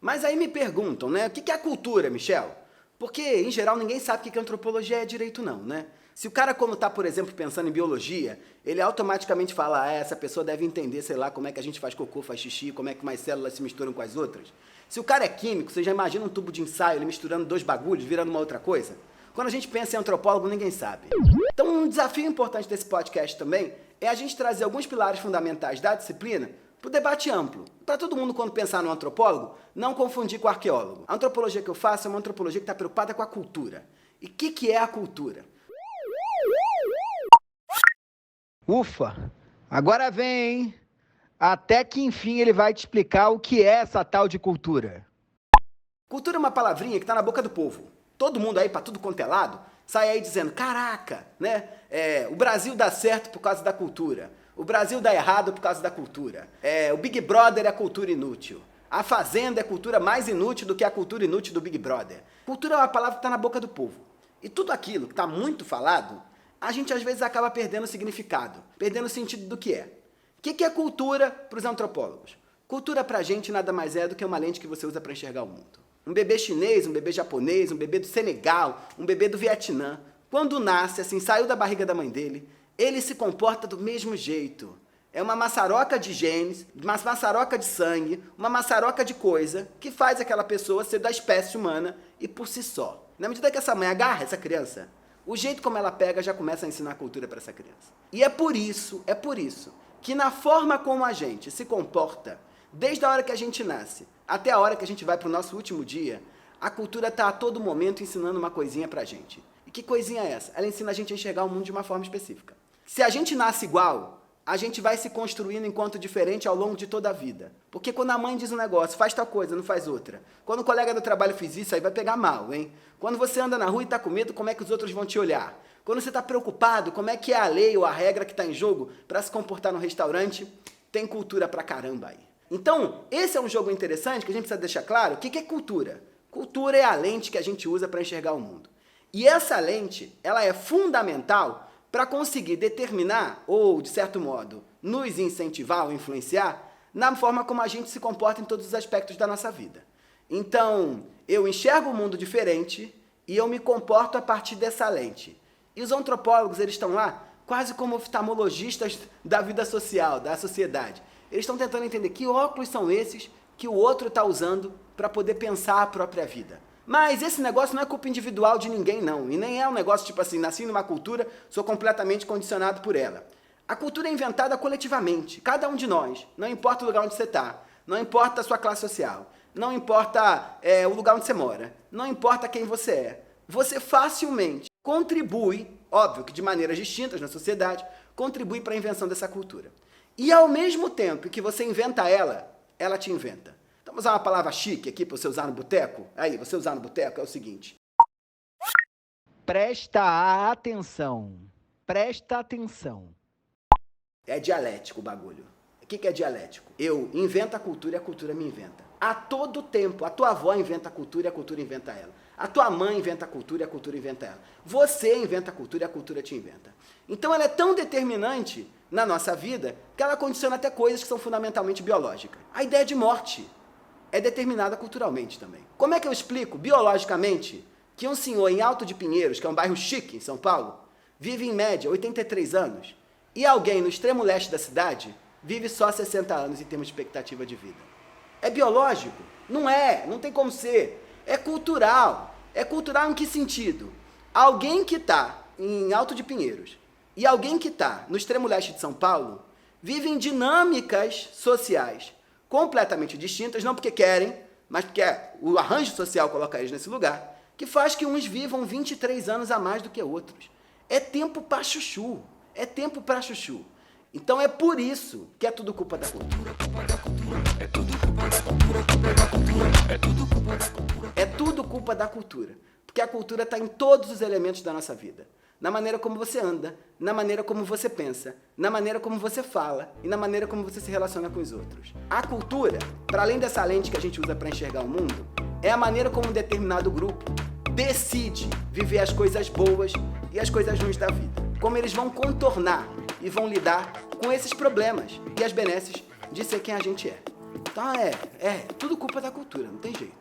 Mas aí me perguntam, né? O que é a cultura, Michel? Porque, em geral, ninguém sabe o que antropologia é direito não, né? Se o cara, quando tá, por exemplo, pensando em biologia, ele automaticamente fala, essa pessoa deve entender, sei lá, como é que a gente faz cocô, faz xixi, como é que umas células se misturam com as outras. Se o cara é químico, você já imagina um tubo de ensaio, ele misturando dois bagulhos, virando uma outra coisa? Quando a gente pensa em antropólogo, ninguém sabe. Então, um desafio importante desse podcast também é a gente trazer alguns pilares fundamentais da disciplina para o debate amplo. Para todo mundo, quando pensar no antropólogo, não confundir com o arqueólogo. A antropologia que eu faço é uma antropologia que está preocupada com a cultura. E o que é a cultura? Ufa, agora vem, hein? Até que enfim ele vai te explicar o que é essa tal de cultura. Cultura é uma palavrinha que está na boca do povo. Todo mundo aí, para tudo quanto é lado, sai aí dizendo, caraca, né? O Brasil dá certo por causa da cultura. O Brasil dá errado por causa da cultura. O Big Brother é cultura inútil. A Fazenda é cultura mais inútil do que a cultura inútil do Big Brother. Cultura é uma palavra que está na boca do povo. E tudo aquilo que está muito falado, a gente às vezes acaba perdendo o significado, perdendo o sentido do que é. O que é cultura para os antropólogos? Cultura para a gente nada mais é do que uma lente que você usa para enxergar o mundo. Um bebê chinês, um bebê japonês, um bebê do Senegal, um bebê do Vietnã, quando nasce, assim, saiu da barriga da mãe dele, ele se comporta do mesmo jeito. É uma maçaroca de genes, uma maçaroca de sangue, uma maçaroca de coisa que faz aquela pessoa ser da espécie humana e por si só. Na medida que essa mãe agarra essa criança, o jeito como ela pega já começa a ensinar cultura para essa criança. E é por isso que na forma como a gente se comporta, desde a hora que a gente nasce até a hora que a gente vai para o nosso último dia, a cultura está a todo momento ensinando uma coisinha pra gente. E que coisinha é essa? Ela ensina a gente a enxergar o mundo de uma forma específica. Se a gente nasce igual, a gente vai se construindo enquanto diferente ao longo de toda a vida. Porque quando a mãe diz um negócio, faz tal coisa, não faz outra. Quando o colega do trabalho fez isso, aí vai pegar mal, hein? Quando você anda na rua e tá com medo, como é que os outros vão te olhar? Quando você tá preocupado, como é que é a lei ou a regra que tá em jogo para se comportar no restaurante? Tem cultura pra caramba aí. Então, esse é um jogo interessante que a gente precisa deixar claro. O que é cultura? Cultura é a lente que a gente usa para enxergar o mundo. E essa lente, ela é fundamental para conseguir determinar, ou, de certo modo, nos incentivar ou influenciar na forma como a gente se comporta em todos os aspectos da nossa vida. Então, eu enxergo o mundo diferente e eu me comporto a partir dessa lente. E os antropólogos, eles estão lá quase como oftalmologistas da vida social, da sociedade. Eles estão tentando entender que óculos são esses que o outro está usando para poder pensar a própria vida. Mas esse negócio não é culpa individual de ninguém, não. E nem é um negócio tipo assim, nasci numa cultura, sou completamente condicionado por ela. A cultura é inventada coletivamente, cada um de nós. Não importa o lugar onde você está, não importa a sua classe social, não importa o lugar onde você mora, não importa quem você é. Você facilmente contribui, óbvio que de maneiras distintas na sociedade, contribui para a invenção dessa cultura. E ao mesmo tempo que você inventa ela, ela te inventa. Então, vou usar uma palavra chique aqui para você usar no boteco. Aí, você usar no boteco é o seguinte. Presta atenção. Presta atenção. É dialético o bagulho. O que é dialético? Eu invento a cultura e a cultura me inventa. A todo tempo. A tua avó inventa a cultura e a cultura inventa ela. A tua mãe inventa a cultura e a cultura inventa ela. Você inventa a cultura e a cultura te inventa. Então ela é tão determinante na nossa vida que ela condiciona até coisas que são fundamentalmente biológicas. A ideia de morte é determinada culturalmente também. Como é que eu explico biologicamente que um senhor em Alto de Pinheiros, que é um bairro chique em São Paulo, vive em média 83 anos e alguém no extremo leste da cidade vive só 60 anos em termos de expectativa de vida? É biológico? Não é, não tem como ser. É cultural. É cultural em que sentido? Alguém que está em Alto de Pinheiros e alguém que está no extremo leste de São Paulo vivem dinâmicas sociais completamente distintas, não porque querem, mas porque o arranjo social coloca eles nesse lugar, que faz que uns vivam 23 anos a mais do que outros. É tempo para chuchu. É tempo para chuchu. Então é por isso que é tudo culpa da cultura. É tudo culpa da cultura. É tudo culpa da cultura. Porque a cultura está em todos os elementos da nossa vida. Na maneira como você anda, na maneira como você pensa, na maneira como você fala e na maneira como você se relaciona com os outros. A cultura, para além dessa lente que a gente usa para enxergar o mundo, é a maneira como um determinado grupo decide viver as coisas boas e as coisas ruins da vida. Como eles vão contornar e vão lidar com esses problemas e as benesses de ser quem a gente é. Então tudo culpa da cultura, não tem jeito.